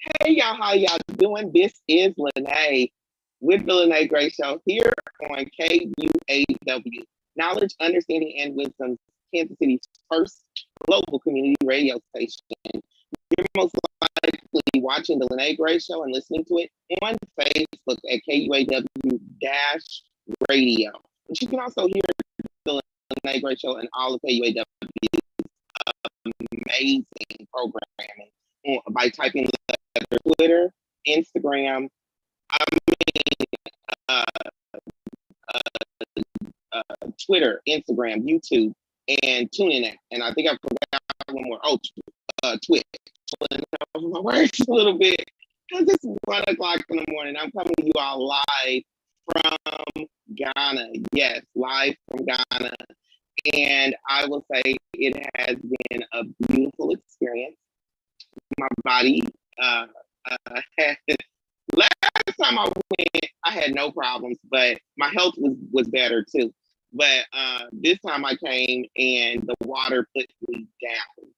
Hey y'all, how y'all doing? This is Lyne't with the Lyne't Gray Show here on KUAW, Knowledge, Understanding, and Wisdom, Kansas City's first global community radio station. You're most likely watching the Lyne't Gray Show and listening to it on Facebook at KUAW-radio. But you can also hear the Lyne't Gray Show and all of KUAW's amazing programming by typing Twitter, Instagram, I mean, uh, uh, Twitter, Instagram, YouTube, and TuneIn. And I think I forgot one more. Oh, Twitch. My words a little bit because it's 1 o'clock in the morning. I'm coming to you all live from Ghana. Yes, live from Ghana. And I will say it has been a beautiful experience. My body had last time I went, I had no problems, but my health was better too. But this time I came and the water put me down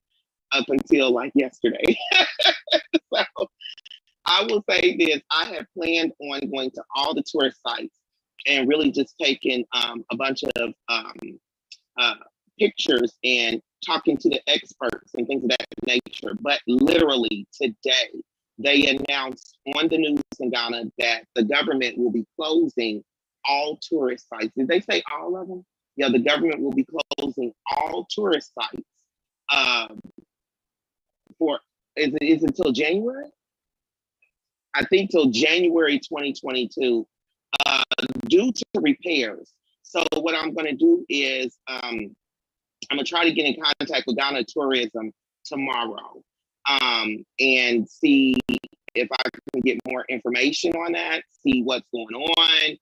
up until like yesterday. So I will say this: I have planned on going to all the tourist sites and really just taking a bunch of pictures and talking to the experts and things of that nature. But literally today, they announced on the news in Ghana that the government will be closing all tourist sites. Did they say all of them? Yeah, the government will be closing all tourist sites um, for is it until January? I think till January 2022 due to repairs. So what I'm going to do is I'm gonna try to get in contact with Ghana Tourism tomorrow and see if I can get more information on that, see what's going on.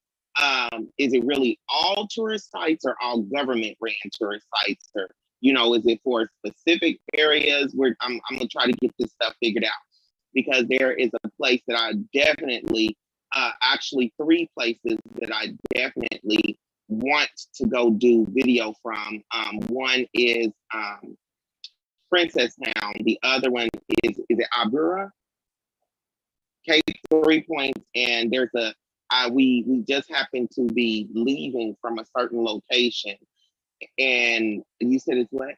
Is it really all tourist sites or all government ran tourist sites? Or, is it for specific areas where I'm gonna try to get this stuff figured out because there is a place that I definitely, actually 3 places that I definitely want to go do video from. One is Princess Town. The other one is it Abura? Cape 3 Points. And there's we just happen to be leaving from a certain location. And you said it's what?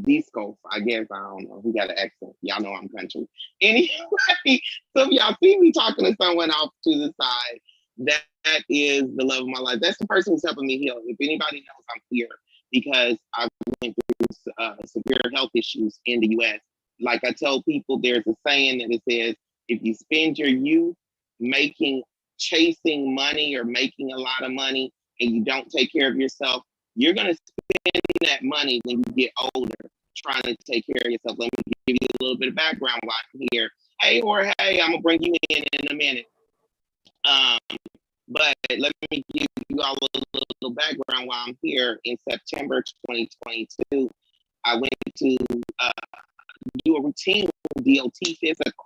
Disco, I guess. I don't know. Who got an accent? Y'all know I'm country. Anyway, so if y'all see me talking to someone off to the side, that is the love of my life. That's the person who's helping me heal. If anybody knows, I'm here because I went through severe health issues in the U.S. Like I tell people, there's a saying that it says, if you spend your youth chasing money or making a lot of money and you don't take care of yourself, you're going to spend that money when you get older trying to take care of yourself. Let me give you a little bit of background while I'm here. Hey, Jorge, I'm going to bring you in a minute. But let me give you all a little background while I'm here. In September 2022, I went to do a routine DOT physical.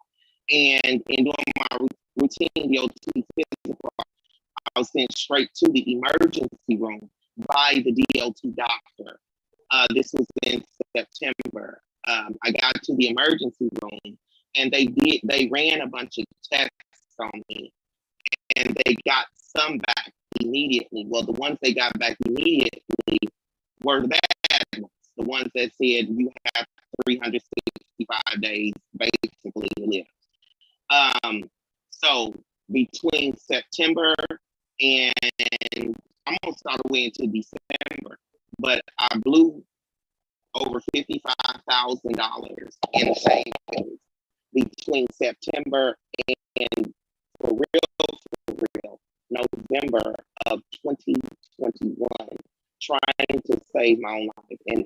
And in doing my routine DOT physical, I was sent straight to the emergency room by the DOT doctor. This was in September. I got to the emergency room and they ran a bunch of tests on me and they got some back immediately. Well, the ones they got back immediately were the bad ones. The ones that said you have 365 days basically to live. So between September and almost all the way into December, but I blew over $55,000 in savings between September and for real, November of 2021, trying to save my own life. And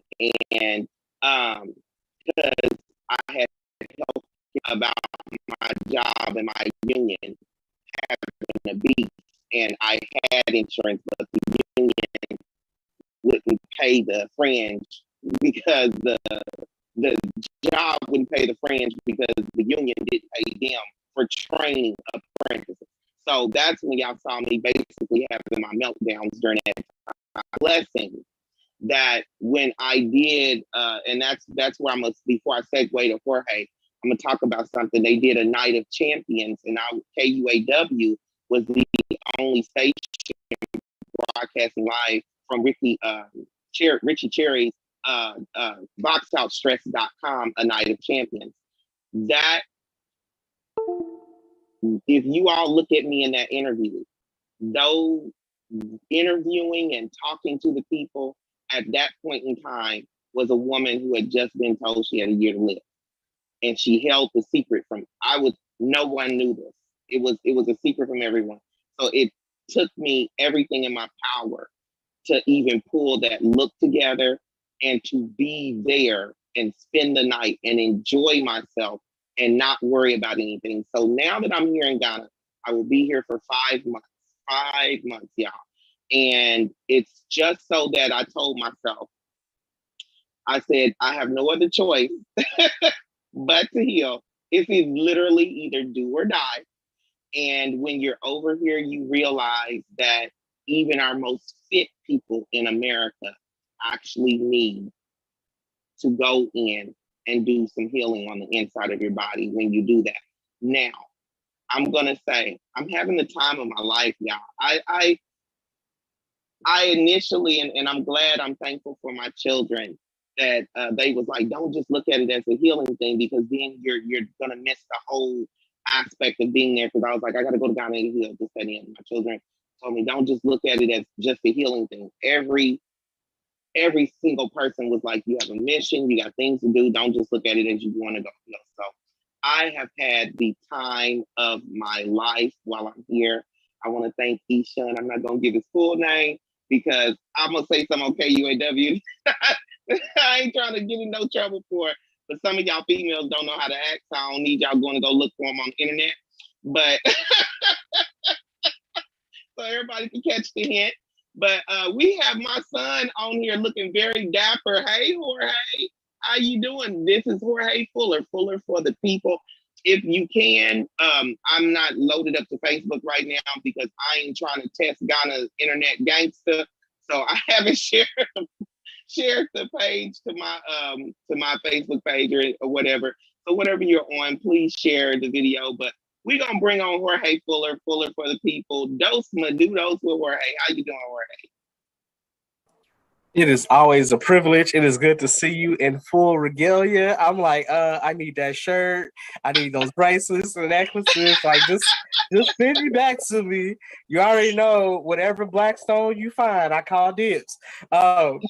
because I had helped about my job and my union having a beef, and I had insurance, but the union wouldn't pay the fringe because the job wouldn't pay the fringe because the union didn't pay them for training apprentices. So that's when y'all saw me basically having my meltdowns during that time. Blessing that when I did, and that's where I must, before I segue to Jorge, I'm gonna talk about something. They did a Night of Champions, and KUAW was the only station broadcasting live from Richie Cherry's boxoutstress.com, A Night of Champions. That, if you all look at me in that interview, though interviewing and talking to the people at that point in time was a woman who had just been told she had a year to live. And she held the secret from, no one knew this. It was a secret from everyone. So it took me everything in my power to even pull that look together and to be there and spend the night and enjoy myself and not worry about anything. So now that I'm here in Ghana, I will be here for 5 months. 5 months, y'all. And it's just so that I told myself, I said, I have no other choice but to heal. It's literally either do or die. And when you're over here, you realize that even our most fit people in America actually need to go in and do some healing on the inside of your body when you do that. Now, I'm gonna say, I'm having the time of my life, y'all. I initially, and I'm glad, I'm thankful for my children that they was like, don't just look at it as a healing thing, because then you're gonna miss the whole aspect of being there. Because I was like, I gotta go to Ghana and heal, just that in. My children told me, don't just look at it as just a healing thing. Every single person was like, you have a mission, you got things to do. Don't just look at it as you want to go heal. So I have had the time of my life while I'm here. I want to thank Ishan. I'm not gonna give his full name because I'm gonna say something on KUAW. I ain't trying to get in no trouble for it. But some of y'all females don't know how to act, so I don't need y'all going to go look for them on the internet. But so everybody can catch the hint. But we have my son on here looking very dapper. Hey, Jorge, how you doing? This is Jorge Fuller for the people. If you can, I'm not loaded up to Facebook right now because I ain't trying to test Ghana's internet gangster. So I haven't shared the page to my Facebook page or whatever. So whatever you're on, please share the video. But we're gonna bring on Jorge Fuller for the people. Dos Madudos with Jorge. How you doing, Jorge? It is always a privilege. It is good to see you in full regalia. I'm like, I need that shirt. I need those bracelets and necklaces. Like, just send me back to me. You already know, whatever Blackstone you find, I call dibs. And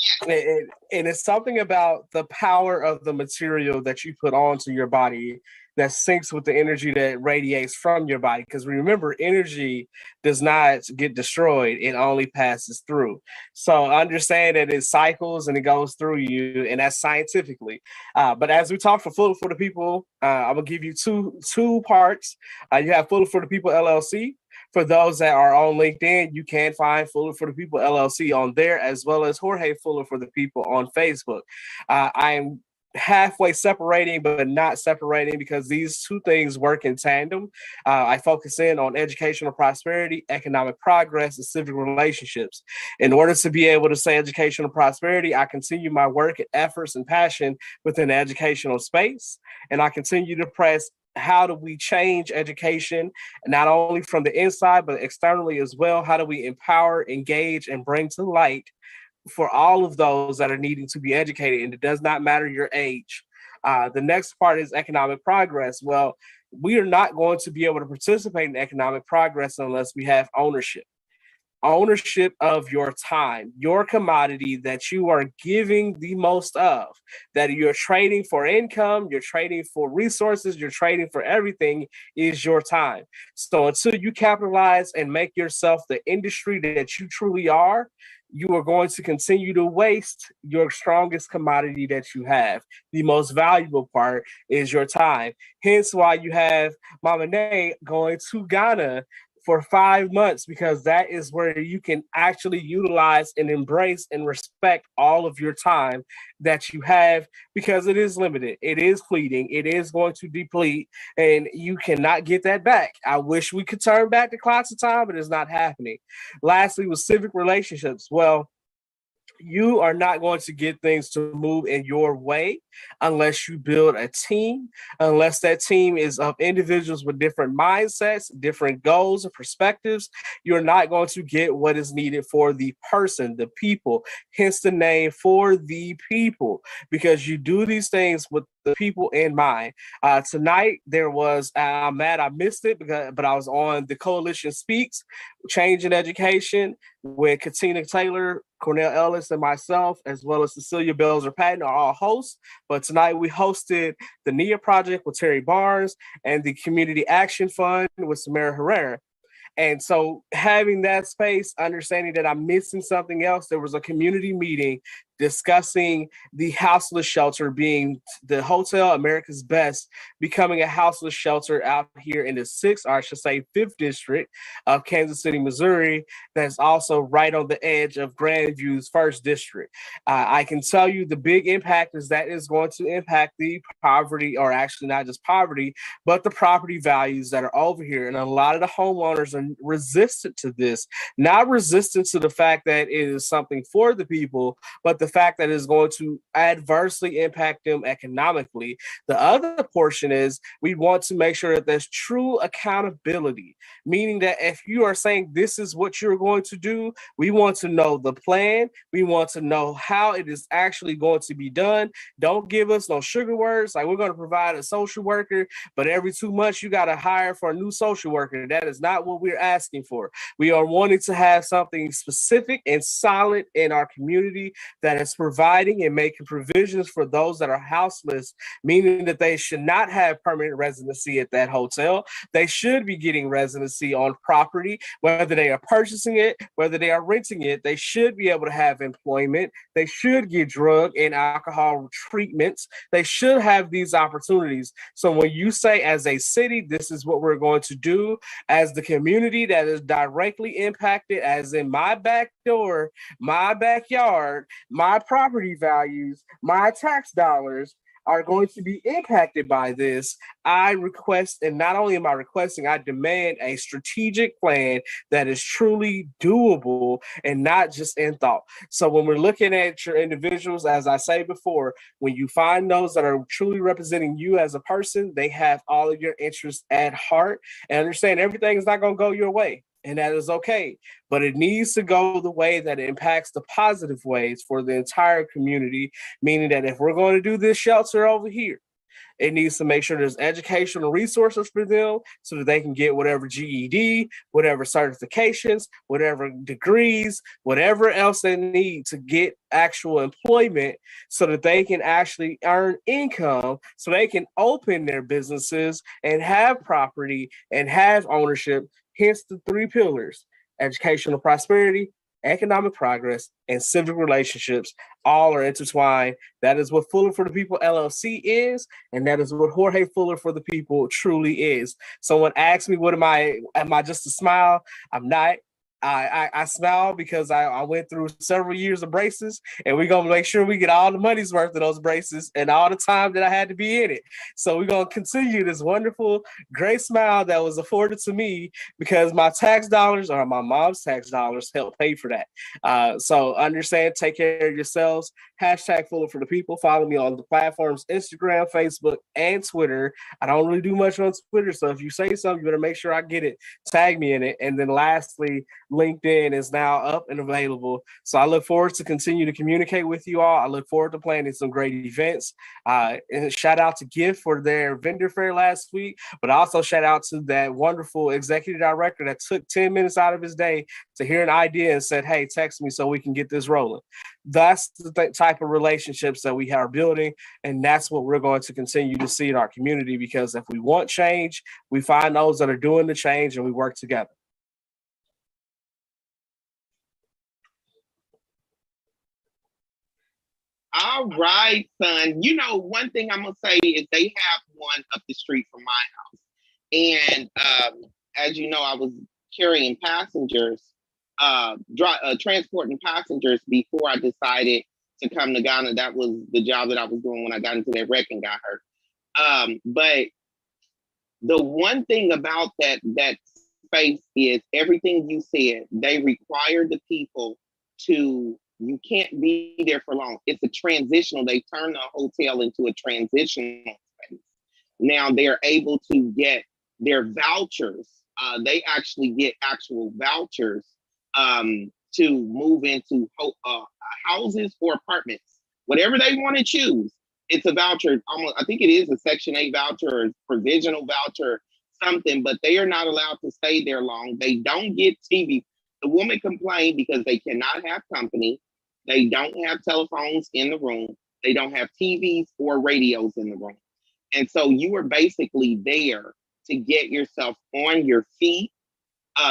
it's something about the power of the material that you put onto your body that syncs with the energy that radiates from your body. Because remember, energy does not get destroyed. It only passes through. So understand that it cycles and it goes through you, and that's scientifically. But as we talk for the People, I'm going to give you two parts. You have Fuller for the People LLC. For those that are on LinkedIn, you can find Fuller for the People LLC on there, as well as Jorge Fuller for the People on Facebook. I am halfway separating, but not separating, because these two things work in tandem. I focus in on educational prosperity, economic progress, and civic relationships. In order to be able to say educational prosperity, I continue my work, efforts, and passion within the educational space, and I continue to press how do we change education, not only from the inside, but externally as well? How do we empower, engage, and bring to light for all of those that are needing to be educated? And it does not matter your age. The next part is economic progress. Well, we are not going to be able to participate in economic progress unless we have ownership of your time, your commodity that you are giving the most of, that you're trading for income, you're trading for resources, you're trading for everything, is your time. So until you capitalize and make yourself the industry that you truly are, you are going to continue to waste your strongest commodity that you have. The most valuable part is your time. Hence why you have Mama Nay going to Ghana for 5 months, because that is where you can actually utilize and embrace and respect all of your time that you have, because it is limited, it is fleeting, it is going to deplete, and you cannot get that back. I wish we could turn back the clocks of time, but it's not happening. Lastly, with civic relationships, well, You are not going to get things to move in your way unless you build a team, unless that team is of individuals with different mindsets, different goals and perspectives. You're not going to get what is needed for the person, the people, hence the name For the People, because you do these things with the people in mind. Tonight, there was, I'm mad I missed it, but I was on the Coalition Speaks, Change in Education, with Katina Taylor, Cornell Ellis, and myself, as well as Cecilia Belzer Patton, are all hosts. But tonight we hosted the NIA Project with Terry Barnes and the Community Action Fund with Samara Herrera. And so having that space, understanding that I'm missing something else, there was a community meeting discussing the houseless shelter being the Hotel America's Best becoming a houseless shelter out here in the 6th, or I should say 5th district of Kansas City, Missouri, that's also right on the edge of Grandview's 1st district. I can tell you the big impact is that is going to impact the poverty, or actually not just poverty, but the property values that are over here. And a lot of the homeowners are resistant to this, not resistant to the fact that it is something for the people, but the fact that it's going to adversely impact them economically. The other portion is we want to make sure that there's true accountability, meaning that if you are saying this is what you're going to do, we want to know the plan. We want to know how it is actually going to be done. Don't give us no sugar words like we're going to provide a social worker, but every 2 months you got to hire for a new social worker. That is not what we're asking for. We are wanting to have something specific and solid in our community that is providing and making provisions for those that are houseless, meaning that they should not have permanent residency at that hotel. They should be getting residency on property, whether they are purchasing it, whether they are renting it. They should be able to have employment. They should get drug and alcohol treatments. They should have these opportunities. So when you say as a city, this is what we're going to do, as the community that is directly impacted, as in my back door, my backyard, my property values, my tax dollars are going to be impacted by this. I request, and not only am I requesting, I demand a strategic plan that is truly doable and not just in thought. So when we're looking at your individuals, as I say before, when you find those that are truly representing you as a person, they have all of your interests at heart, and understand everything is not going to go your way. And that is okay. But it needs to go the way that it impacts the positive ways for the entire community, meaning that if we're going to do this shelter over here, it needs to make sure there's educational resources for them so that they can get whatever GED, whatever certifications, whatever degrees, whatever else they need to get actual employment so that they can actually earn income, so they can open their businesses and have property and have ownership. Hence the 3 pillars: educational prosperity, economic progress, and civic relationships. All are intertwined. That is what Fuller for the People LLC is, and that is what Jorge Fuller for the People truly is. Someone asked me, what am I just a smile? I'm not. I smile because I went through several years of braces, and we're gonna make sure we get all the money's worth of those braces and all the time that I had to be in it. So we're gonna continue this wonderful, great smile that was afforded to me because my tax dollars, or my mom's tax dollars, helped pay for that. So understand, take care of yourselves. Hashtag Fuller for the People. Follow me on the platforms Instagram, Facebook, and Twitter. I don't really do much on Twitter, so if you say something, you better make sure I get it. Tag me in it. And then lastly, LinkedIn is now up and available. So I look forward to continue to communicate with you all. I look forward to planning some great events. And shout out to Gift for their vendor fair last week, but also shout out to that wonderful executive director that took 10 minutes out of his day to hear an idea and said, hey, text me so we can get this rolling. That's the type of relationships that we are building, and that's what we're going to continue to see in our community, because if we want change, we find those that are doing the change and we work together. All right, son. You know, one thing I'm gonna say is they have one up the street from my house, and as you know, I was carrying passengers, transporting passengers before I decided to come to Ghana. That was the job that I was doing when I got into that wreck and got hurt. But the one thing about that space is everything you said. They require the people to You can't be there for long. It's a transitional. They turned the hotel into a transitional space. Now they're able to get their vouchers. They actually get actual vouchers to move into houses or apartments, whatever they want to choose. It's a voucher. Almost, I think it is a Section 8 voucher or provisional voucher, something, but they are not allowed to stay there long. They don't get TV. The woman complained because they cannot have company. They don't have telephones in the room. They don't have TVs or radios in the room. And so you are basically there to get yourself on your feet.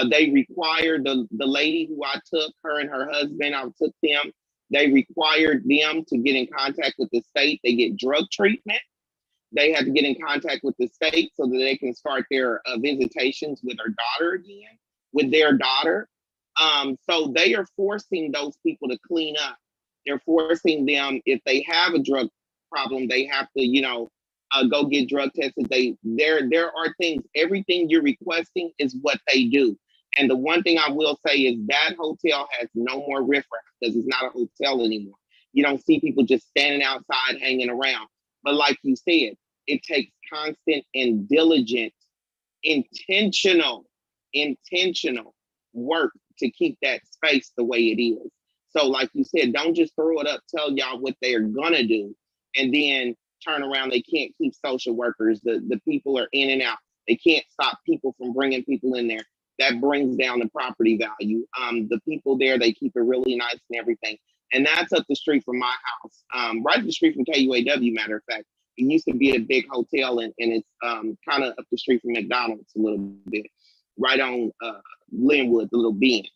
They require the lady who I took, her and her husband, I took them. They required them to get in contact with the state. They get drug treatment. They have to get in contact with the state so that they can start their visitations with their daughter again, with their daughter. So they are forcing those people to clean up. They're forcing them, if they have a drug problem, they have to, go get drug tested. There are things, everything you're requesting is what they do. And the one thing I will say is that hotel has no more riffraff because it's not a hotel anymore. You don't see people just standing outside hanging around. But like you said, it takes constant and diligent, intentional work to keep that space the way it is. So like you said, don't just throw it up, tell y'all what they're gonna do, and then turn around. They can't keep social workers. The people are in and out. They can't stop people from bringing people in there. That brings down the property value. The people there, they keep it really nice and everything. And that's up the street from my house, right up the street from KUAW, matter of fact. It used to be a big hotel, and it's kind of up the street from McDonald's a little bit, right on Linwood, the little bend.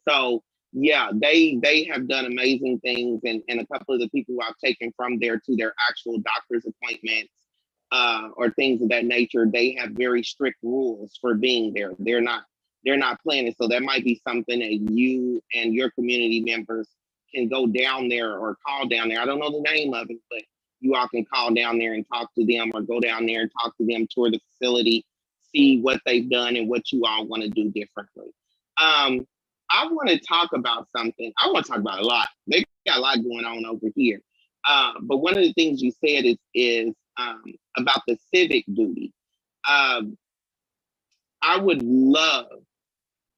So yeah, they have done amazing things, and a couple of the people I've taken from there to their actual doctor's appointments or things of that nature, they have very strict rules for being there. They're not planning. So that might be something that you and your community members can go down there or call down there. I don't know the name of it, but you all can call down there and talk to them, or go down there and talk to them, tour the facility, see what they've done and what you all want to do differently. I want to talk about something. I want to talk about a lot. They got a lot going on over here. But one of the things you said is about the civic duty. I would love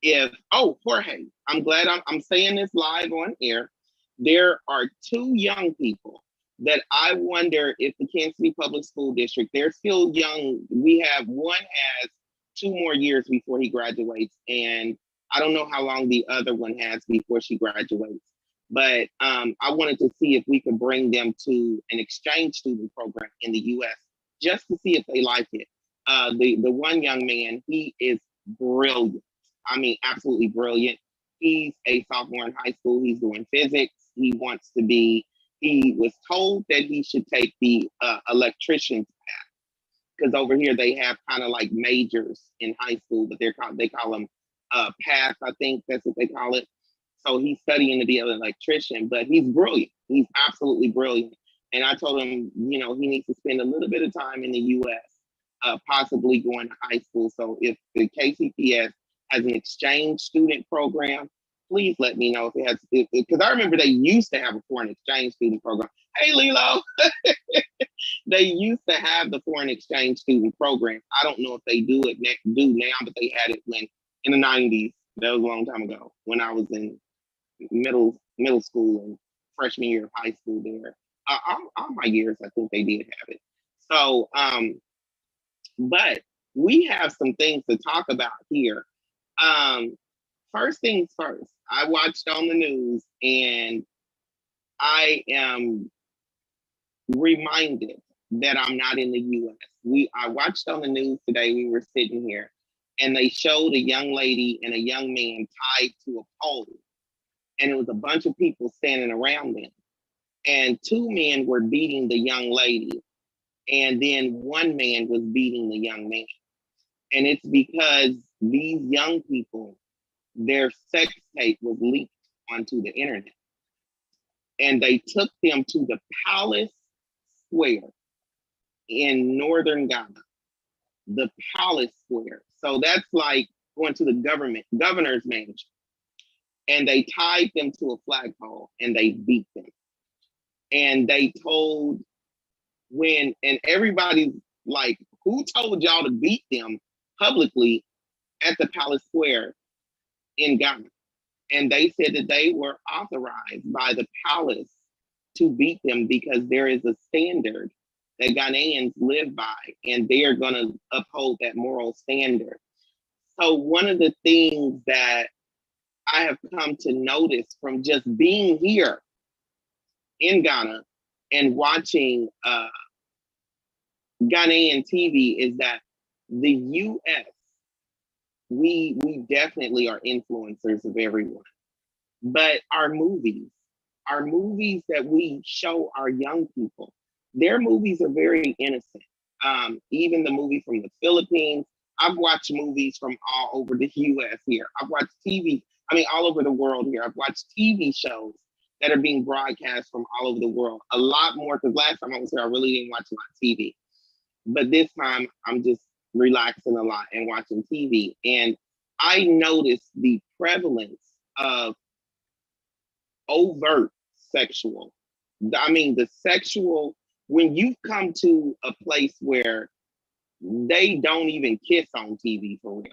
if, Jorge, I'm glad I'm saying this live on air. There are two young people that I wonder if the Kansas City Public School District, they're still young. One has 2 more years before he graduates, and I don't know how long the other one has before she graduates. But I wanted to see if we could bring them to an exchange student program in the US just to see if they like it. The one young man, he is brilliant. I mean, absolutely brilliant. He's a sophomore in high school. He's doing physics. He was told that he should take the electrician's path, because over here they have kind of like majors in high school, but they call them paths. I think that's what they call it. So he's studying to be an electrician, but he's brilliant. He's absolutely brilliant. And I told him, he needs to spend a little bit of time in the US, possibly going to high school. So if the KCPS has an exchange student program, please let me know if it has, because I remember they used to have a foreign exchange student program. Hey, Lilo. They used to have the foreign exchange student program. I don't know if they do now, but they had it in the 90s. That was a long time ago when I was in middle school and freshman year of high school there. All my years, I think they did have it. So, but we have some things to talk about here. First things first, I watched on the news and I am reminded that I'm not in the US. I watched on the news today, we were sitting here, and they showed a young lady and a young man tied to a pole. And it was a bunch of people standing around them. And 2 men were beating the young lady. And then 1 man was beating the young man. And it's because these young people, their sex tape was leaked onto the internet. And they took them to the Palace Square in northern Ghana. The Palace Square. So that's like going to the governor's mansion. and they tied them to a flagpole and they beat them. And they told and everybody's like, who told y'all to beat them publicly at the Palace Square in Ghana? And they said that they were authorized by the palace to beat them because there is a standard that Ghanaians live by, and they are going to uphold that moral standard. So one of the things that I have come to notice from just being here in Ghana and watching Ghanaian TV is that the US, we definitely are influencers of everyone. But our movies that we show our young people, their movies are very innocent. Even the movie from the Philippines, I've watched movies from all over the US here. I've watched TV, all over the world here. I've watched TV shows that are being broadcast from all over the world. A lot more, because last time I was here, I really didn't watch a lot of TV. But this time, I'm just relaxing a lot and watching TV. And I noticed the prevalence of overt sexual. The sexual, when you come to a place where they don't even kiss on TV for real,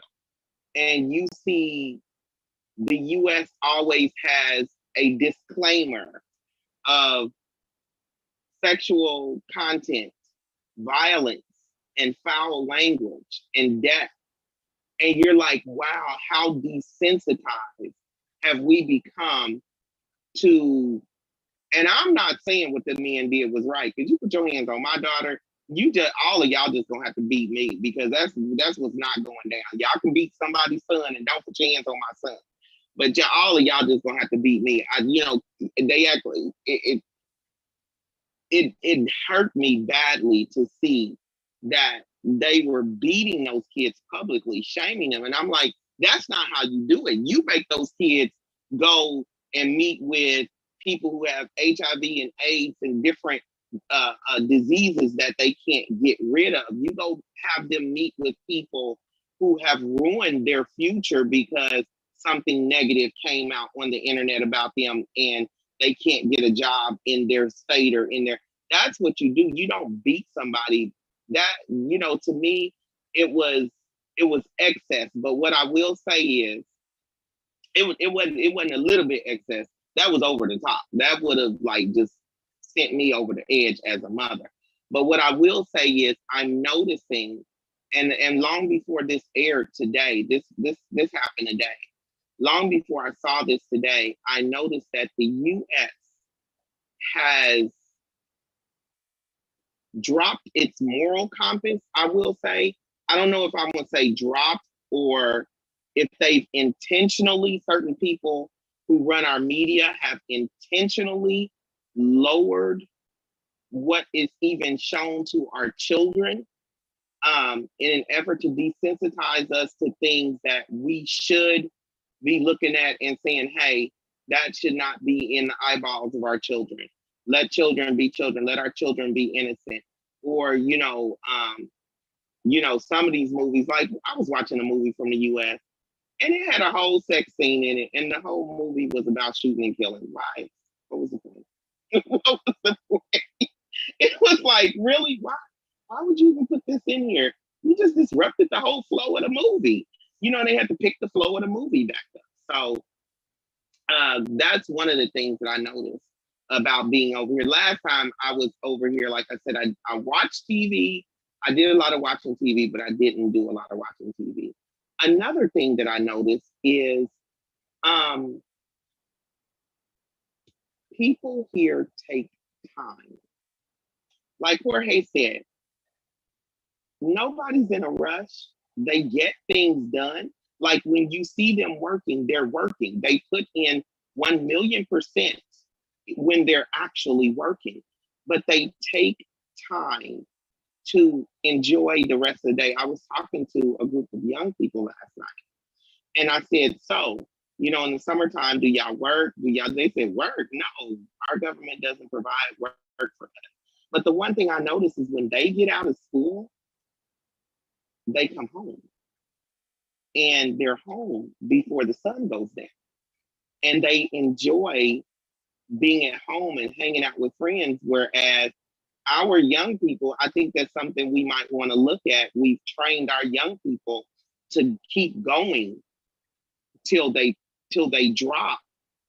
and you see the US always has a disclaimer of sexual content, violence, and foul language and death. And you're like, wow, how desensitized have we become to, and I'm not saying what the men did was right, because you put your hands on my daughter, all of y'all just gonna have to beat me, because that's what's not going down. Y'all can beat somebody's son and don't put your hands on my son. But all of y'all just gonna have to beat me. They actually, it hurt me badly to see that they were beating those kids publicly, shaming them. And I'm like, that's not how you do it. You make those kids go and meet with people who have HIV and AIDS and different diseases that they can't get rid of. You go have them meet with people who have ruined their future because something negative came out on the internet about them and they can't get a job in their state or in their, that's what you do. You don't beat somebody. That, to me, it was excess. But what I will say is, it wasn't a little bit excess. That was over the top. That would have just sent me over the edge as a mother. But what I will say is, I'm noticing, and long before this aired today, this happened today. Long before I saw this today, I noticed that the US has dropped its moral compass, I will say. I don't know if I'm going to say dropped, or if they've intentionally, certain people who run our media have intentionally lowered what is even shown to our children, in an effort to desensitize us to things that we should be looking at and saying, hey, that should not be in the eyeballs of our children. Let children be children. Let our children be innocent. Or, some of these movies, like I was watching a movie from the US and it had a whole sex scene in it. And the whole movie was about shooting and killing. Why? What was the point? What was the point? It was like, really? Why would you even put this in here? You just disrupted the whole flow of the movie. They had to pick the flow of the movie back up. So that's one of the things that I noticed about being over here. Last time I was over here, like I said, I watched TV. I did a lot of watching TV, but I didn't do a lot of watching TV. Another thing that I noticed is people here take time. Like Jorge said, nobody's in a rush. They get things done. Like when you see them working, they're working. They put in 1,000,000% when they're actually working, but they take time to enjoy the rest of the day. I was talking to a group of young people last night, and I said, so, in the summertime, do y'all work? They said, work? No, our government doesn't provide work for us. But the one thing I noticed is when they get out of school, they come home. And they're home before the sun goes down. and they enjoy being at home and hanging out with friends. Whereas our young people, I think that's something we might want to look at. We've trained our young people to keep going till they drop,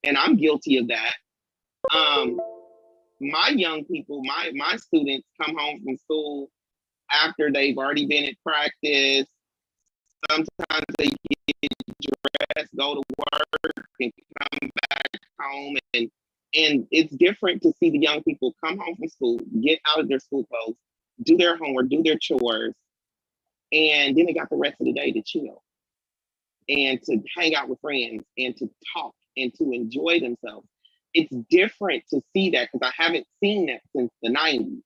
and I'm guilty of that. My young people, my students come home from school after they've already been at practice. Sometimes they get dressed, go to work, and come back home, and it's different to see the young people come home from school, get out of their school clothes, do their homework, do their chores, and then they got the rest of the day to chill and to hang out with friends and to talk and to enjoy themselves. It's different to see that because I haven't seen that since the 90s.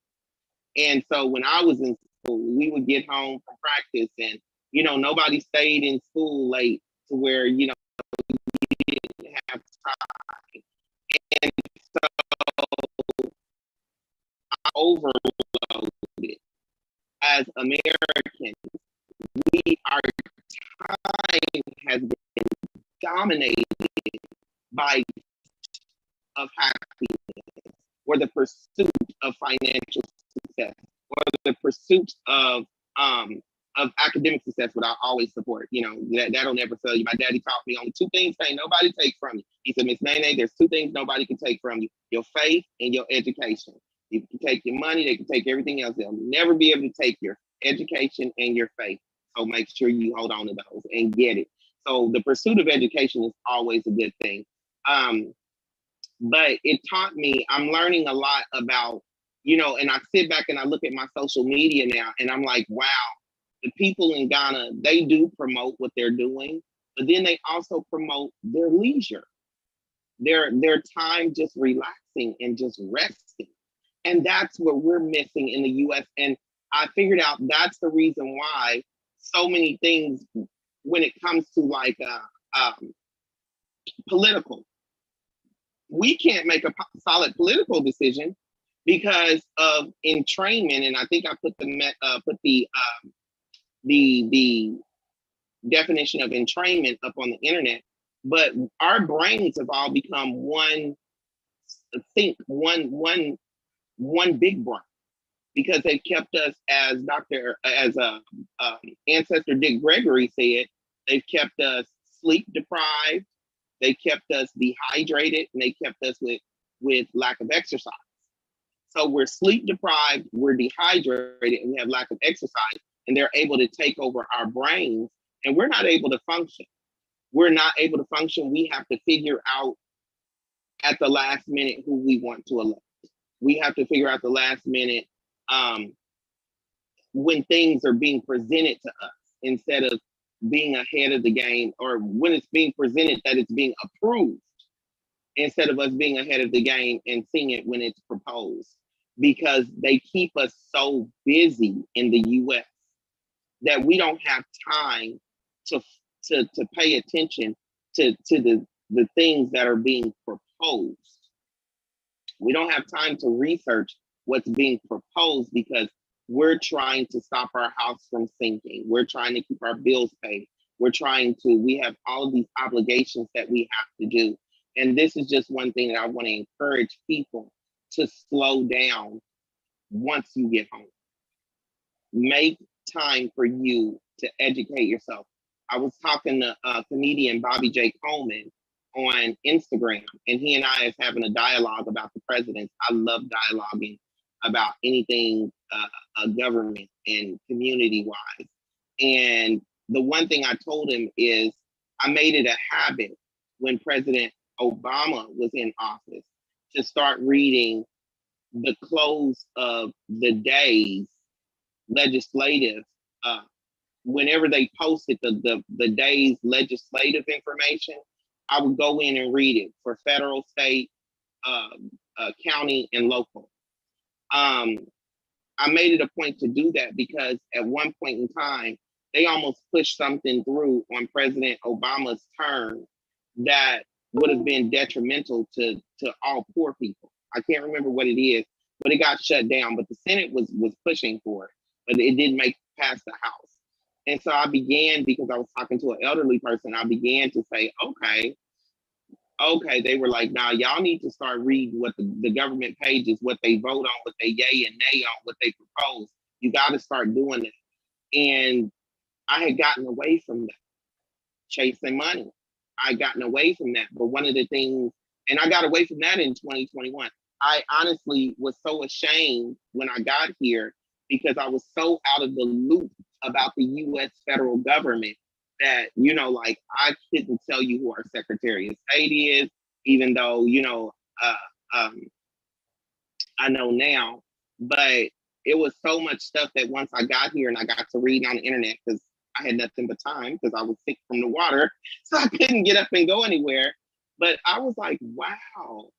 And so when I was in school, we would get home from practice and, nobody stayed in school late to where, you didn't have time. And so I overloaded. As Americans, our time has been dominated by of happiness or the pursuit of financial success or the pursuit of academic success, what I always support. That'll never fail you. My daddy taught me only two things can't nobody take from you. He said, Miss Nene, there's two things nobody can take from you: your faith and your education. You can take your money, they can take everything else. They'll never be able to take your education and your faith. So make sure you hold on to those and get it. So the pursuit of education is always a good thing. But it taught me, I'm learning a lot about, and I sit back and I look at my social media now and I'm like, wow, the people in Ghana, they do promote what they're doing, but then they also promote their leisure, their time just relaxing and just resting. And that's what we're missing in the US. And I figured out that's the reason why so many things, when it comes to like political, we can't make a solid political decision because of entrainment. And I think I put the definition of entrainment up on the internet. But our brains have all become one big brain because they've kept us, as ancestor Dick Gregory said, they've kept us sleep deprived. They kept us dehydrated and they kept us with lack of exercise. So we're sleep deprived, we're dehydrated, and we have lack of exercise, and they're able to take over our brains, and we're not able to function. We're not able to function. We have to figure out at the last minute who we want to elect. We have to figure out the last minute when things are being presented to us instead of being ahead of the game, or when it's being presented that it's being approved instead of us being ahead of the game and seeing it when it's proposed, because they keep us so busy in the US that we don't have time to pay attention to the things that are being proposed. We don't have time to research what's being proposed because we're trying to stop our house from sinking. We're trying to keep our bills paid. We have all of these obligations that we have to do. And this is just one thing that I want to encourage people to slow down once you get home. Make time for you to educate yourself. I was talking to comedian Bobby J. Coleman on Instagram, and he and I is having a dialogue about the presidents. I love dialoguing about anything government and community-wise. And the one thing I told him is I made it a habit when President Obama was in office to start reading the close of the day's legislative, whenever they posted the day's legislative information, I would go in and read it for federal, state, county, and local. I made it a point to do that because at one point in time, they almost pushed something through on President Obama's term that would have been detrimental to all poor people. I can't remember what it is, but it got shut down. But the Senate was pushing for it, but it didn't make it past the House. And so I began, because I was talking to an elderly person, I began to say, okay, okay, they were like, nah, y'all need to start reading what the government pages, what they vote on, what they yay and nay on, what they propose. You got to start doing it. And I had gotten away from that, chasing money. I gotten away from that. But one of the things, and I got away from that in 2021. I honestly was so ashamed when I got here because I was so out of the loop about the US federal government that, you know, like I couldn't tell you who our Secretary of State is, even though, you know, uh, um, I know now. But it was so much stuff that once I got here and I got to read on the internet, because I had nothing but time because I was sick from the water, so I couldn't get up and go anywhere. But I was like, wow,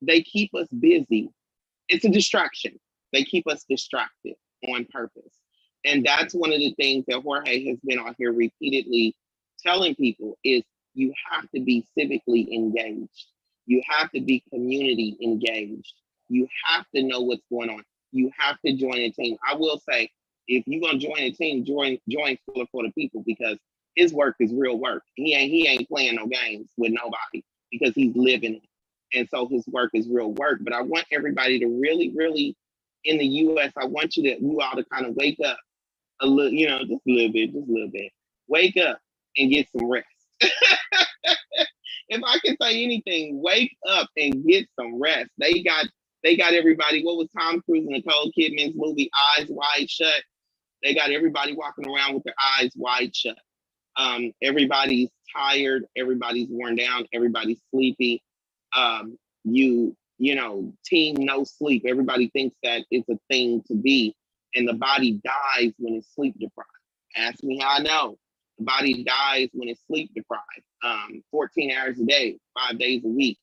they keep us busy. It's a distraction. They keep us distracted on purpose. And that's one of the things that Jorge has been on here repeatedly telling people is you have to be civically engaged. You have to be community engaged. You have to know what's going on. You have to join a team. I will say, if you're gonna join a team, join Fuller for the People, because his work is real work. He ain't playing no games with nobody because he's living it. And so his work is real work. But I want everybody to really, really, in the US, I want you all to kind of wake up a little, you know, just a little bit. Wake up and get some rest. If I can say anything, wake up and get some rest. They got everybody. What was Tom Cruise and Nicole Kidman's movie Eyes Wide Shut? They got everybody walking around with their eyes wide shut. Everybody's tired. Everybody's worn down. Everybody's sleepy. You know, team no sleep. Everybody thinks that it's a thing to be, and the body dies when it's sleep deprived. Ask me how I know. The body dies when it's sleep deprived. 14 hours a day, 5 days a week.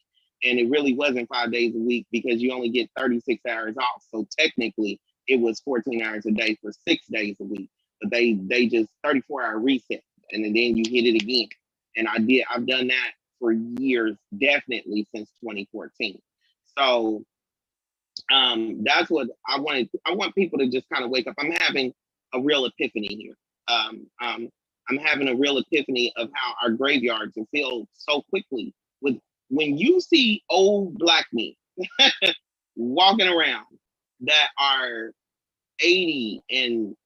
And it really wasn't 5 days a week because you only get 36 hours off. So technically it was 14 hours a day for 6 days a week. But they just 34-hour reset and then you hit it again. And I've done that for years, definitely since 2014. So that's what I wanted. I want people to just kind of wake up. I'm having a real epiphany here. I'm having a real epiphany of how our graveyards are filled so quickly with when you see old Black men walking around that are 80 and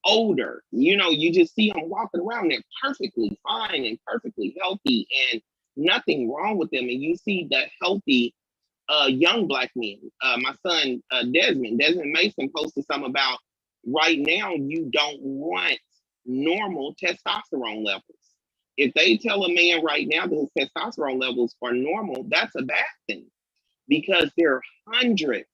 older, you know, you just see them walking around. They're perfectly fine and perfectly healthy and nothing wrong with them. And you see the healthy young Black men. My son, Desmond Mason posted something about right now you don't want normal testosterone levels. If they tell a man right now that his testosterone levels are normal, that's a bad thing because there are hundreds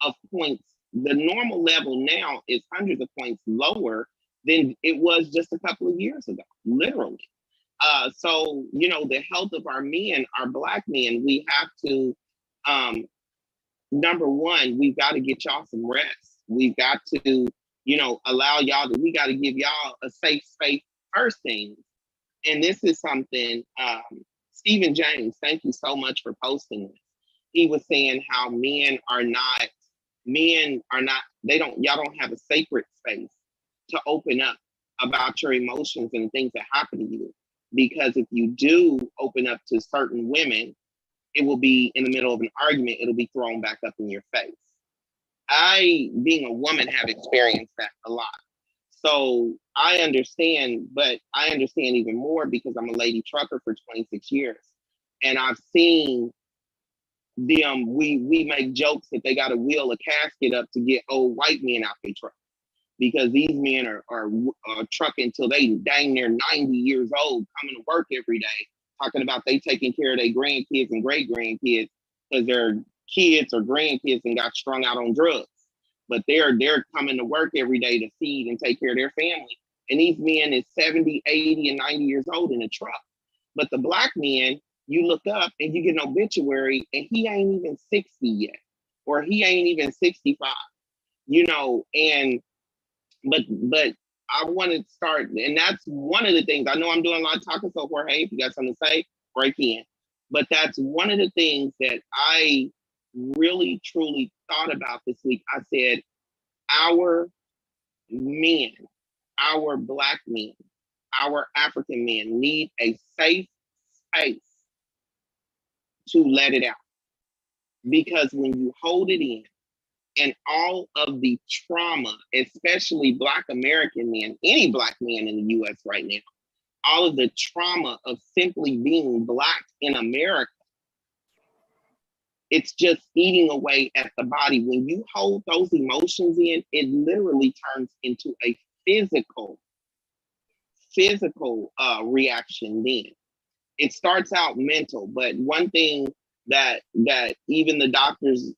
of points. The normal level now is hundreds of points lower than it was just a couple of years ago, literally. So, you know, the health of our men, our Black men, we have to, number one, we've got to get y'all some rest. We've got to, you know, we got to give y'all a safe space first thing. And this is something, Stephen James, thank you so much for posting this. He was saying how y'all don't have a sacred space to open up about your emotions and things that happen to you. Because if you do open up to certain women, it will be in the middle of an argument, it'll be thrown back up in your face. I, being a woman, have experienced that a lot. So I understand, but I understand even more because I'm a lady trucker for 26 years. And I've seen them, we make jokes that they got to wheel a casket up to get old white men out their truck. Because these men are trucking till they dang near 90 years old, coming to work every day, talking about they taking care of their grandkids and great grandkids because their kids or grandkids and got strung out on drugs. But they're coming to work every day to feed and take care of their family. And these men is 70, 80, and 90 years old in a truck. But the Black men, you look up and you get an obituary and he ain't even 60 yet, or he ain't even 65, you know, but I want to start, and that's one of the things. I know I'm doing a lot of talking, so Jorge, if you got something to say, break in. But that's one of the things that I really, truly thought about this week. I said, our men, our Black men, our African men need a safe space to let it out. Because when you hold it in, and all of the trauma, especially Black American men, any Black man in the US right now, all of the trauma of simply being Black in America, it's just eating away at the body. When you hold those emotions in, it literally turns into a physical reaction then. It starts out mental, but one thing that even the doctors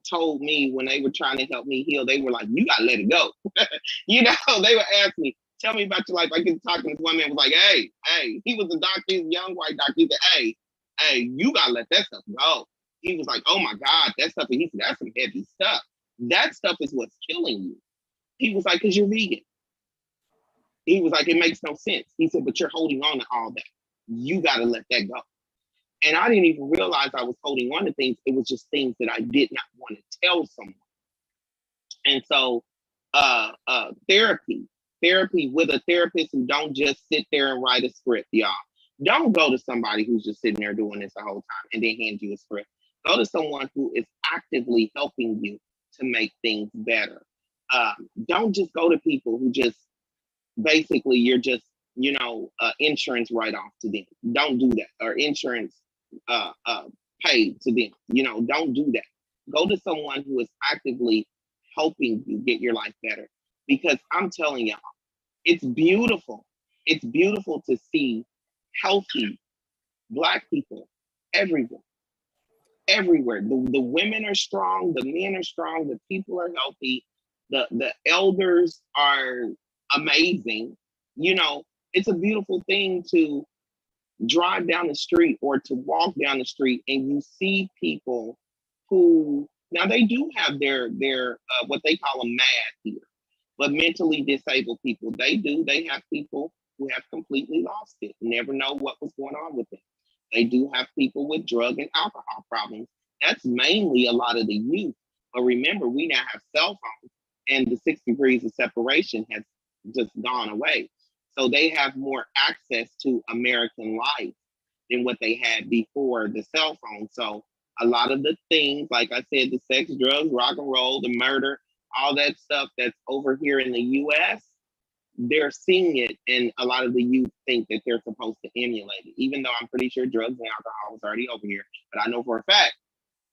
told me when they were trying to help me heal, they were like, you gotta let it go. You know, they would ask me, tell me about your life. I get talking to this one man was like, hey, he was a doctor, he's a young white doctor. He said, hey, you gotta let that stuff go. He was like, oh my God, that stuff, he said, that's some heavy stuff. That stuff is what's killing you. He was like, because you're vegan. He was like, it makes no sense. He said, but you're holding on to all that. You got to let that go. And I didn't even realize I was holding on to things. It was just things that I did not want to tell someone. And so therapy with a therapist who don't just sit there and write a script, y'all. Don't go to somebody who's just sitting there doing this the whole time and then hand you a script. Go to someone who is actively helping you to make things better. Don't just go to people who just basically you're just, insurance write-off to them. Don't do that. Or insurance paid to them. Don't do that. Go to someone who is actively helping you get your life better. Because I'm telling y'all, it's beautiful. It's beautiful to see healthy Black people everywhere. Everywhere. The women are strong, the men are strong, the people are healthy, the elders are amazing. It's a beautiful thing to drive down the street or to walk down the street and you see people who, now they do have their what they call them mad here, but mentally disabled people, they have people who have completely lost it, never know what was going on with them. They do have people with drug and alcohol problems. That's mainly a lot of the youth. But remember, we now have cell phones and the 6 degrees of separation has just gone away. So they have more access to American life than what they had before the cell phone. So a lot of the things, like I said, the sex, drugs, rock and roll, the murder, all that stuff that's over here in the US, they're seeing it, and a lot of the youth think that they're supposed to emulate it, even though I'm pretty sure drugs and alcohol was already over here. But I know for a fact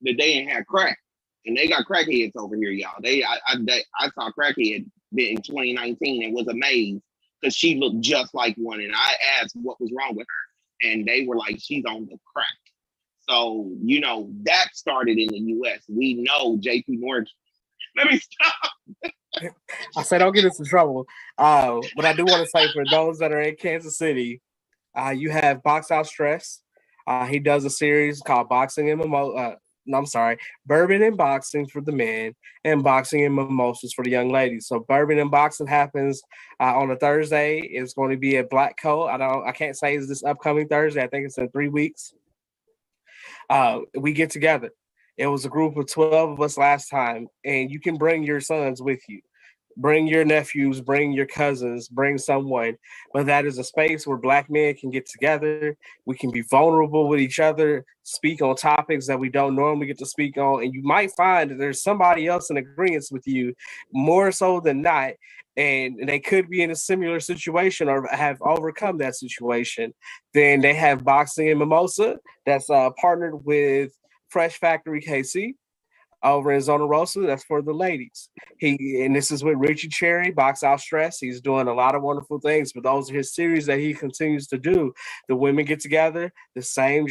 that they ain't had crack, and they got crackheads over here, y'all. I saw a crackhead in 2019 and was amazed because she looked just like one, and I asked what was wrong with her, and they were like, she's on the crack. So that started in the US. We know JP Morgan. Let me stop. I said, don't get us in trouble. But I do want to say for those that are in Kansas City, you have Box Out Stress. He does a series called Boxing and Bourbon and Boxing for the men and Boxing and Mimosas for the young ladies. So Bourbon and Boxing happens on a Thursday. It's going to be at Black Coat. I can't say it's this upcoming Thursday. I think it's in 3 weeks. We get together. It was a group of 12 of us last time, and you can bring your sons with you. Bring your nephews, bring your cousins, bring someone. But that is a space where Black men can get together. We can be vulnerable with each other, speak on topics that we don't normally get to speak on. And you might find that there's somebody else in agreement with you, more so than not. And they could be in a similar situation or have overcome that situation. Then they have Boxing and Mimosa that's partnered with Fresh Factory KC over in Zona Rosa. That's for the ladies. And this is with Richie Cherry, Box Out Stress. He's doing a lot of wonderful things, but those are his series that he continues to do. The women get together, the same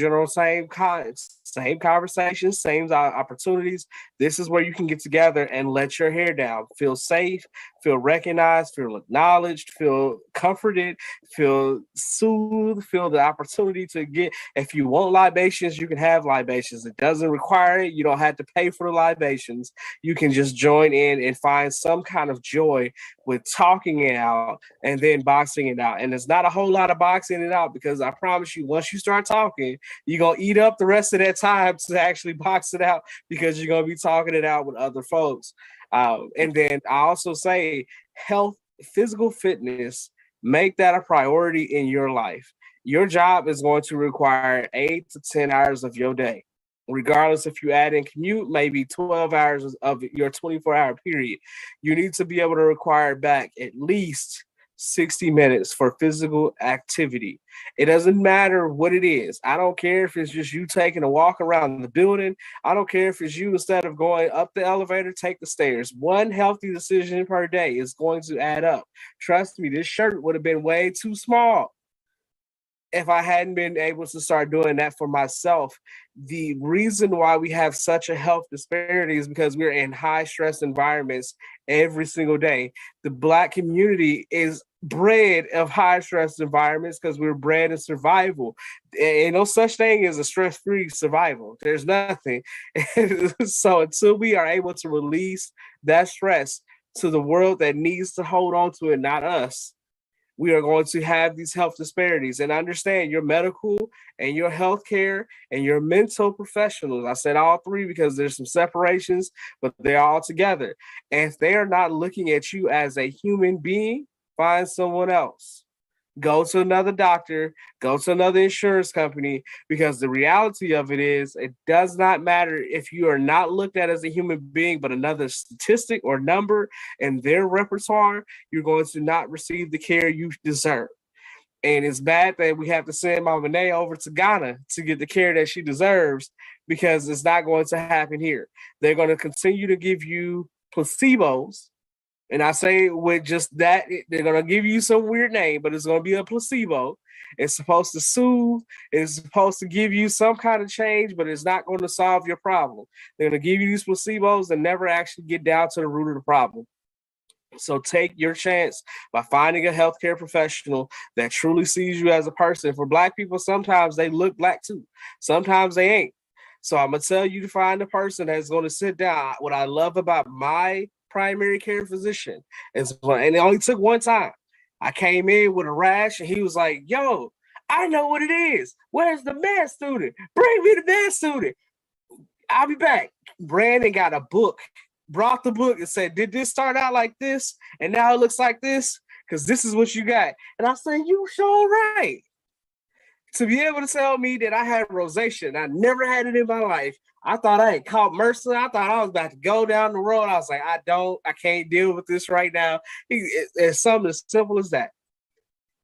conversations, same opportunities. This is where you can get together and let your hair down, feel safe, feel recognized, feel acknowledged, feel comforted, feel soothed, feel the opportunity to get, if you want libations, you can have libations. It doesn't require it. You don't have to pay for the libations. You can just join in and find some kind of joy with talking it out and then boxing it out. And there's not a whole lot of boxing it out, because I promise you, once you start talking, you're going to eat up the rest of that time to actually box it out, because you're going to be talking it out with other folks. And then I also say health, physical fitness, make that a priority in your life. Your job is going to require 8 to 10 hours of your day. Regardless if you add in commute, maybe 12 hours of your 24-hour period. You need to be able to require back at least 60 minutes for physical activity. It doesn't matter what it is. I don't care if it's just you taking a walk around the building. I don't care if it's you, instead of going up the elevator, take the stairs. One healthy decision per day is going to add up. Trust me, this shirt would have been way too small if I hadn't been able to start doing that for myself. The reason why we have such a health disparity is because we're in high stress environments every single day. The Black community is bred of high stress environments because we're bred in survival. And no such thing as a stress-free survival. There's nothing. So until we are able to release that stress to the world that needs to hold on to it, not us, we are going to have these health disparities. And understand, your medical and your healthcare and your mental professionals, I said all three because there's some separations, but they're all together. And if they are not looking at you as a human being, find someone else. Go to another doctor, go to another insurance company, because the reality of it is, it does not matter if you are not looked at as a human being, but another statistic or number in their repertoire, you're going to not receive the care you deserve. And it's bad that we have to send Mama Nay over to Ghana to get the care that she deserves, because it's not going to happen here. They're going to continue to give you placebos, and I say with just that, they're gonna give you some weird name, but it's gonna be a placebo. It's supposed to soothe. It's supposed to give you some kind of change, but it's not going to solve your problem. They're gonna give you these placebos and never actually get down to the root of the problem. So take your chance by finding a healthcare professional that truly sees you as a person. For Black people, sometimes they look Black too. Sometimes they ain't. So I'm gonna tell you to find a person that's going to sit down. What I love about my primary care physician is, and it only took one time. I came in with a rash, and he was like, "Yo, I know what it is. Where's the med student? Bring me the med student. I'll be back." Brandon got a book, brought the book and said, "Did this start out like this? And now it looks like this? Because this is what you got." And I said, "You sure right." To be able to tell me that I had rosacea and I never had it in my life, I thought I had caught MRSA. I thought I was about to go down the road. I was like, I can't deal with this right now. It's something as simple as that.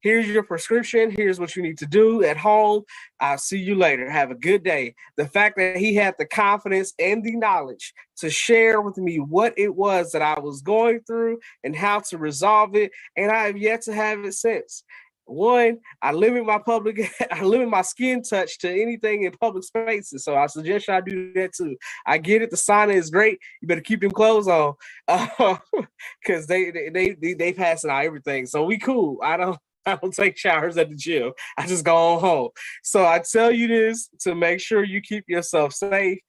Here's your prescription. Here's what you need to do at home. I'll see you later. Have a good day. The fact that he had the confidence and the knowledge to share with me what it was that I was going through and how to resolve it, and I have yet to have it since. One, I limit I limit my skin touch to anything in public spaces. So I suggest y'all do that too. I get it. The sauna is great. You better keep them clothes on, because they passing out everything. So we cool. I don't take showers at the gym. I just go on home. So I tell you this to make sure you keep yourself safe.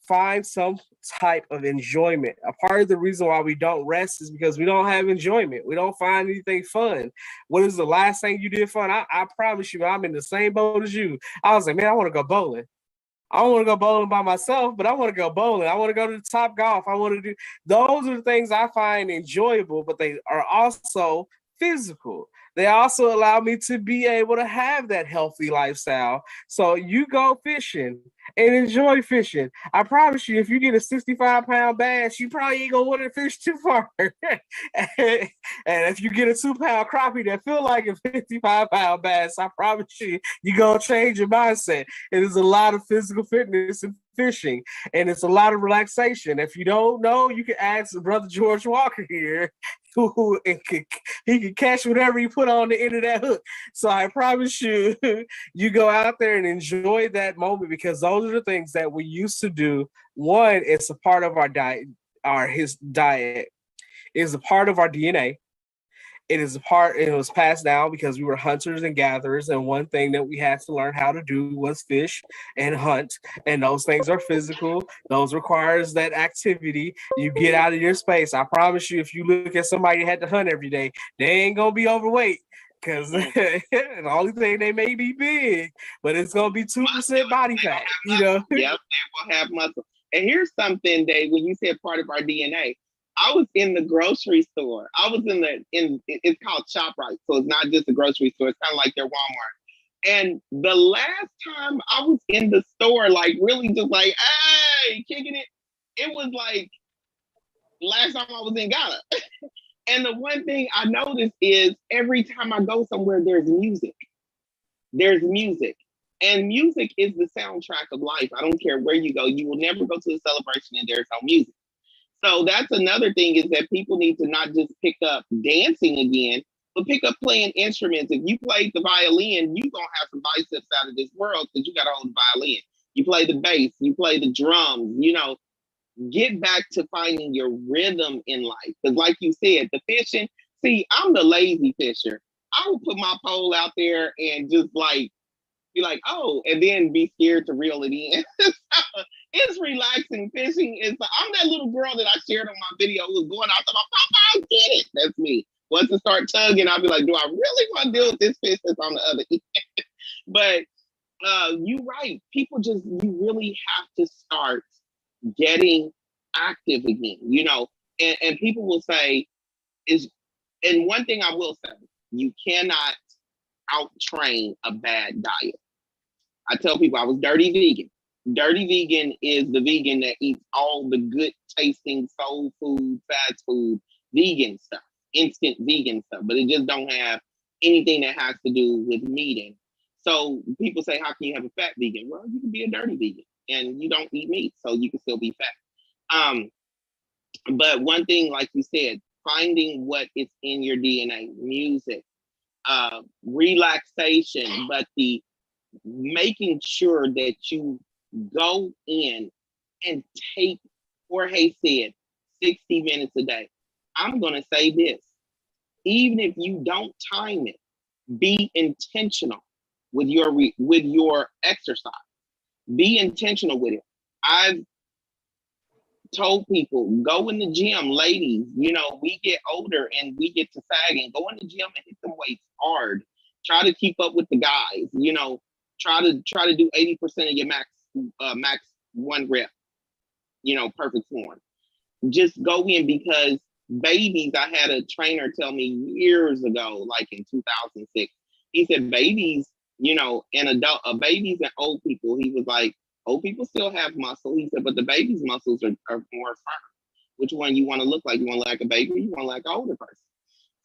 Find some type of enjoyment. A part of the reason why we don't rest is because we don't have enjoyment. We don't find anything fun. What is the last thing you did fun? I promise you, I'm in the same boat as you. I was like, man, I want to go bowling. I don't want to go bowling by myself, but I want to go bowling. I want to go to the Top Golf. I want to do, those are the things I find enjoyable, but they are also physical. They also allow me to be able to have that healthy lifestyle. So you go fishing and enjoy fishing. I promise you, if you get a 65-pound bass, you probably ain't gonna want to fish too far. And if you get a 2-pound crappie that feel like a 55-pound bass, I promise you, you're gonna change your mindset. It is a lot of physical fitness and fishing, and it's a lot of relaxation. If you don't know, you can ask Brother George Walker here, who he can catch whatever you put on the end of that hook. So I promise you, you go out there and enjoy that moment, because those are the things that we used to do. One, it's a part of our diet, his diet is a part of our DNA. It is a part, it was passed down because we were hunters and gatherers, and one thing that we had to learn how to do was fish and hunt, and those things are physical. Those requires that activity. You get out of your space. I promise you, if you look at somebody that had to hunt every day, they ain't gonna be overweight, because the only thing, they may be big, but it's gonna be 2% body fat, you know. Yep, they will have muscle. And here's something, Dave, when you said part of our DNA. I was in the grocery store. I was it's called ShopRite. So it's not just a grocery store. It's kind of like their Walmart. And the last time I was in the store, like really just like, hey, kicking it, it was like last time I was in Ghana. And the one thing I noticed is every time I go somewhere, there's music. There's music. And music is the soundtrack of life. I don't care where you go. You will never go to a celebration and there's no music. So that's another thing, is that people need to not just pick up dancing again, but pick up playing instruments. If you play the violin, you're going to have some biceps out of this world because you got to hold the violin. You play the bass, you play the drums, get back to finding your rhythm in life. Because like you said, the fishing, see, I'm the lazy fisher. I will put my pole out there and just like be like, oh, and then be scared to reel it in. It's relaxing. Fishing is, I'm that little girl that I shared on my video who was going out to my Papa, I get it. That's me. Once it start tugging, I'll be like, do I really want to deal with this fish that's on the other end? But you're right. People just, you really have to start getting active again, and people will say, and one thing I will say, you cannot out train a bad diet. I tell people I was dirty vegan. Dirty vegan is the vegan that eats all the good tasting soul food, fast food, vegan stuff, instant vegan stuff, but it just don't have anything that has to do with meat in it. So people say, how can you have a fat vegan? Well, you can be a dirty vegan and you don't eat meat, so you can still be fat. But one thing, like you said, finding what is in your DNA, music, relaxation, but the making sure that you go in and take, Jorge said, 60 minutes a day. I'm going to say this, even if you don't time it, be intentional with your exercise. Be intentional with it. I've told people, go in the gym, ladies. We get older and we get to sagging. Go in the gym and hit them weights hard. Try to keep up with the guys. Try to do 80% of your max one rep. Perfect form. Just go in, because babies, I had a trainer tell me years ago, like in 2006, he said babies, and babies and old people, he was like, old people still have muscle. He said, but the baby's muscles are more firm. Which one you want to look like? You want to look like a baby? You want to look like an older person?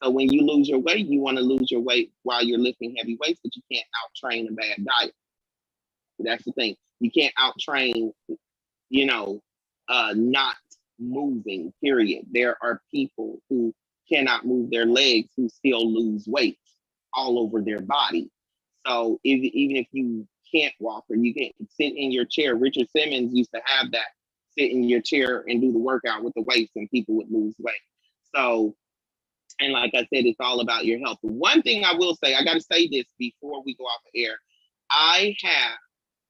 So when you lose your weight, you want to lose your weight while you're lifting heavy weights, but you can't out-train a bad diet. That's the thing. You can't out-train, not moving, period. There are people who cannot move their legs who still lose weight all over their body. So even if you can't walk or you can't sit in your chair, Richard Simmons used to have that, sit in your chair and do the workout with the weights and people would lose weight. So, and like I said, it's all about your health. One thing I will say, I got to say this before we go off the air. I have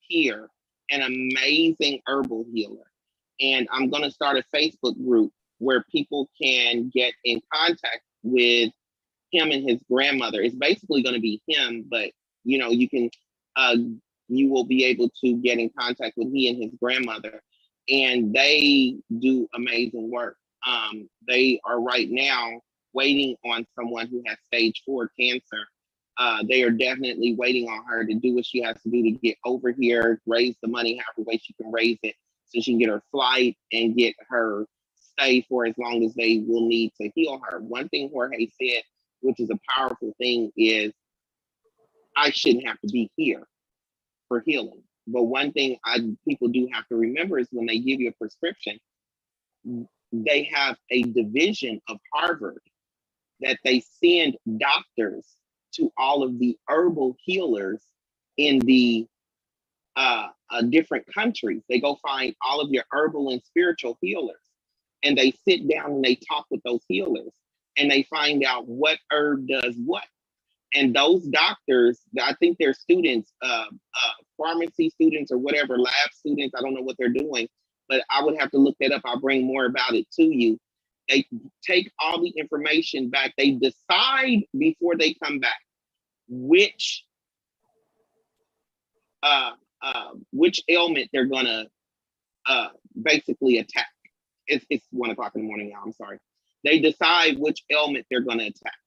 here an amazing herbal healer, and I'm going to start a Facebook group where people can get in contact with him and his grandmother. It's basically going to be him, but you can, you will be able to get in contact with he and his grandmother, and they do amazing work. They are right now waiting on someone who has stage 4 cancer. They are definitely waiting on her to do what she has to do to get over here, raise the money however way she can raise it, so she can get her flight and get her stay for as long as they will need to heal her. One thing Jorge said, which is a powerful thing, is I shouldn't have to be here for healing. But one thing people do have to remember is when they give you a prescription, they have a division of Harvard that they send doctors to all of the herbal healers in the different countries. They go find all of your herbal and spiritual healers, and they sit down and they talk with those healers, and they find out what herb does what. And those doctors, I think they're students, pharmacy students or whatever, lab students, I don't know what they're doing, but I would have to look that up. I'll bring more about it to you. They take all the information back. They decide before they come back which ailment they're gonna basically attack. It's 1 o'clock in the morning now, I'm sorry. They decide which ailment they're gonna attack.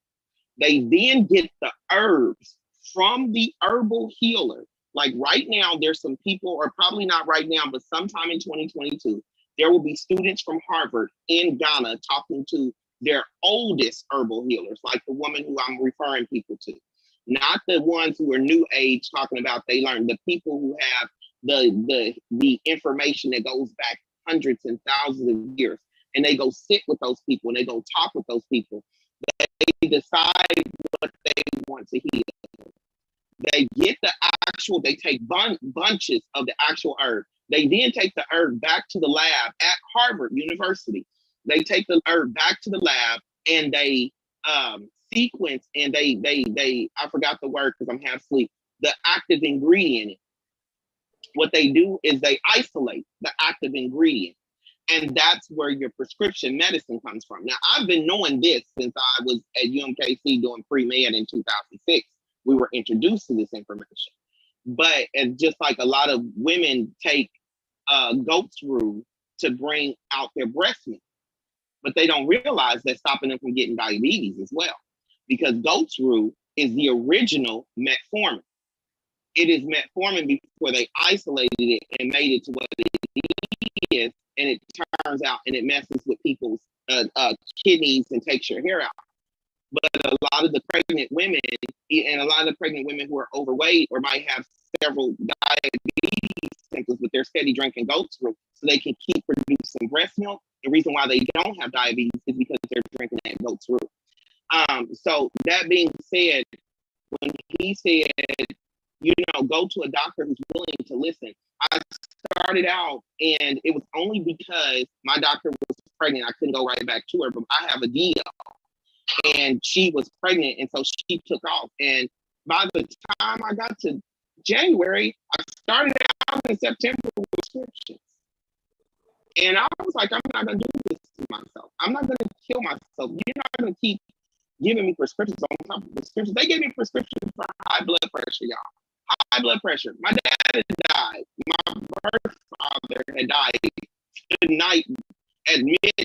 They then get the herbs from the herbal healer. Like right now, there's some people, or probably not right now, but sometime in 2022, there will be students from Harvard in Ghana talking to their oldest herbal healers, like the woman who I'm referring people to. Not the ones who are new age talking about they learned, the people who have the information that goes back hundreds and thousands of years. And they go sit with those people and they go talk with those people. They decide what they want to heal. They get the actual, they take bunches of the actual herb. They then take the herb back to the lab at Harvard University. They take the herb back to the lab and they sequence and they I forgot the word because I'm half asleep, the active ingredient. What they do is they isolate the active ingredient. And that's where your prescription medicine comes from. Now, I've been knowing this since I was at UMKC doing pre-med in 2006. We were introduced to this information. But it's just like a lot of women take goat's rue to bring out their breast milk. But they don't realize that's stopping them from getting diabetes as well. Because goat's rue is the original metformin. It is metformin before they isolated it and made it to what it is. And it turns out and it messes with people's kidneys and takes your hair out. But a lot of the pregnant women and a lot of the pregnant women who are overweight or might have several diabetes symptoms, but they're steady drinking goat's rue so they can keep producing breast milk. The reason why they don't have diabetes is because they're drinking that goat's rue. So that being said, when he said, go to a doctor who's willing to listen, I started out and it was only because my doctor was pregnant. I couldn't go right back to her, but I have a deal. And she was pregnant, and so she took off. And by the time I got to January, I started out in September with prescriptions. And I was like, I'm not going to do this to myself. I'm not going to kill myself. You're not going to keep giving me prescriptions on top of prescriptions. They gave me prescriptions for high blood pressure, y'all. High blood pressure. My dad had died. My birth father had died the night at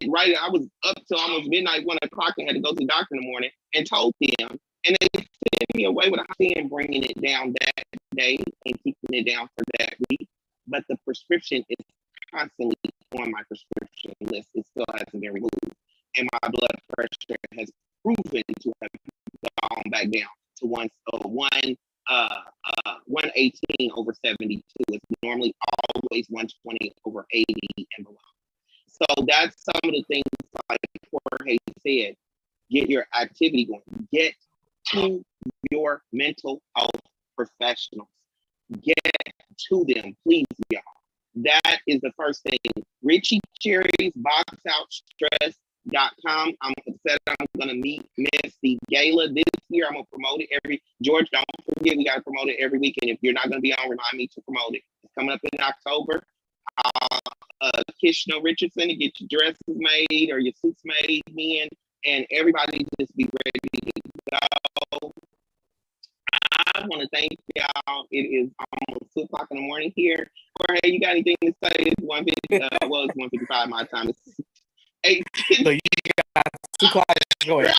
right. I was up till almost midnight, 1 o'clock, and had to go to the doctor in the morning and told them. And they sent me away with a high and bringing it down that day and keeping it down for that week. But the prescription is constantly on my prescription list. It still hasn't been removed. And my blood pressure has proven to have gone back down to 118 over 72. It's normally always 120 over 80 and below. So that's some of the things like Jorge said, get your activity going. Get to your mental health professionals. Get to them, please, y'all. That is the first thing. Richie Cherry's boxoutstress.com. I'm upset I'm going to miss the gala this year. I'm going to promote it George, don't forget, we got to promote it every weekend. If you're not going to be on, remind me to promote it. It's coming up in October. Kishno Richardson to get your dresses made or your suits made, men, and everybody just be ready to go. I want to thank y'all. It is almost 2 o'clock in the morning here. Jorge, you got anything to say? It's 1:50. Well, it's 1:55 my time. It's 8. So you got 2 o'clock going.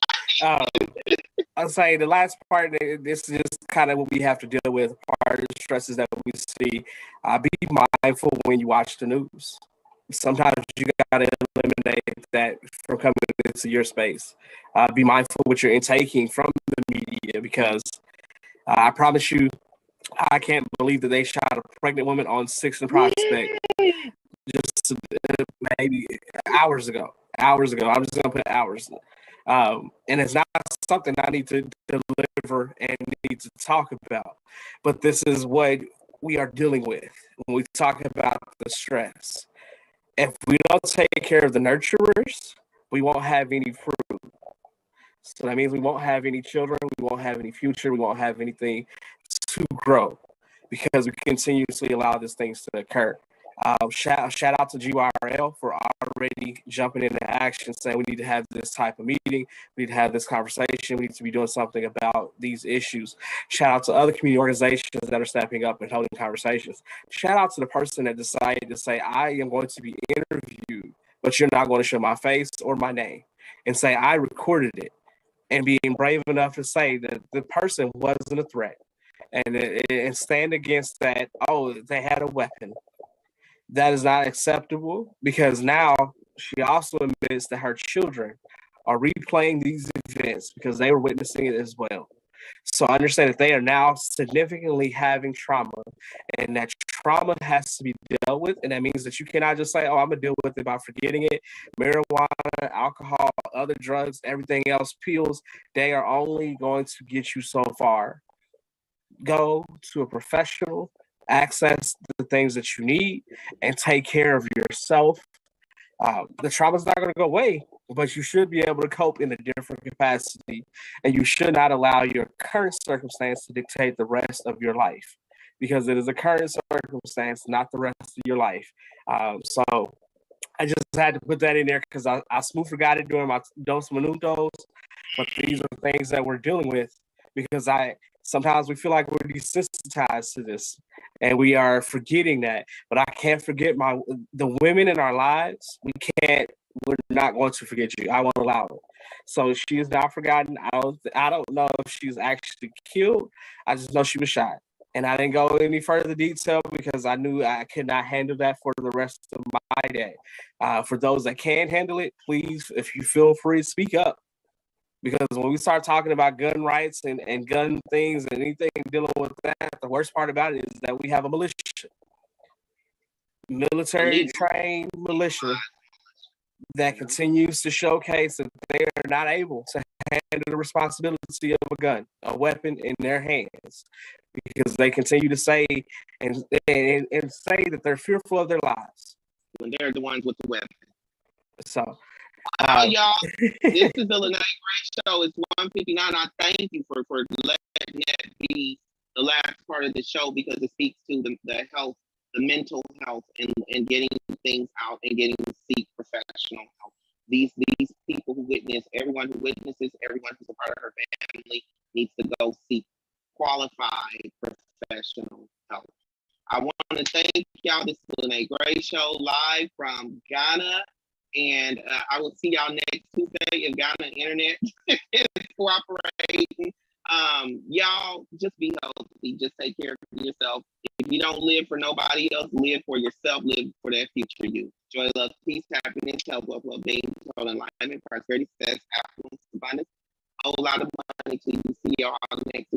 I'll say the last part, this is just kind of what we have to deal with, part of the stresses that we see. Be mindful when you watch the news. Sometimes you got to eliminate that from coming into your space. Be mindful what you're intaking from the media, because I promise you, I can't believe that they shot a pregnant woman on 6th and Prospect just maybe hours ago. I'm just going to put hours. And it's not something I need to deliver and need to talk about. But this is what we are dealing with when we talk about the stress. If we don't take care of the nurturers, we won't have any fruit. So that means we won't have any children, we won't have any future, we won't have anything to grow because we continuously allow these things to occur. Shout out to GYRL for already jumping into action, saying we need to have this type of meeting, we need to have this conversation, we need to be doing something about these issues. Shout out to other community organizations that are stepping up and holding conversations. Shout out to the person that decided to say, I am going to be interviewed, but you're not going to show my face or my name, and say I recorded it, and being brave enough to say that the person wasn't a threat. and stand against that. Oh, they had a weapon. That is not acceptable, because now she also admits that her children are replaying these events because they were witnessing it as well. So I understand that they are now significantly having trauma, and that trauma has to be dealt with. And that means that you cannot just say, oh, I'm going to deal with it by forgetting it. Marijuana, alcohol, other drugs, everything else, pills, they are only going to get you so far. Go to a professional, access the things that you need, and take care of yourself. The trauma is not going to go away, but you should be able to cope in a different capacity, and you should not allow your current circumstance to dictate the rest of your life, because it is a current circumstance, not the rest of your life. So I just had to put that in there because I smooth forgot it during my dos minutos, but these are things that we're dealing with, because sometimes we feel like we're desensitized to this and we are forgetting that. But I can't forget the women in our lives. We're not going to forget you. I won't allow it. So she is not forgotten. I don't know if she was actually killed. I just know she was shot. And I didn't go any further detail because I knew I could not handle that for the rest of my day. For those that can handle it, please, if you feel free, speak up. Because when we start talking about gun rights and gun things and anything dealing with that, the worst part about it is that we have a militia, military trained militia that continues to showcase that they are not able to handle the responsibility of a gun, a weapon in their hands, because they continue to say and say that they're fearful of their lives. When they're the ones with the weapon. So, y'all, this is the Lyne't Gray Show. It's 1:59. I thank you for letting that be the last part of the show, because it speaks to the health, the mental health, and getting things out and getting to seek professional help. These people who witness, everyone who witnesses, everyone who's a part of her family needs to go seek qualified professional help. I want to thank y'all. This is the Lyne't Gray Show live from Ghana. And I will see y'all next Tuesday if Ghana internet is cooperating. Y'all, just be healthy. Just take care of yourself. If you don't live for nobody else, live for yourself. Live for that future you. Joy, love, peace, happiness, health, wealth, well-being, total alignment, prosperity, success, affluence, abundance. A whole lot of money to you. See y'all next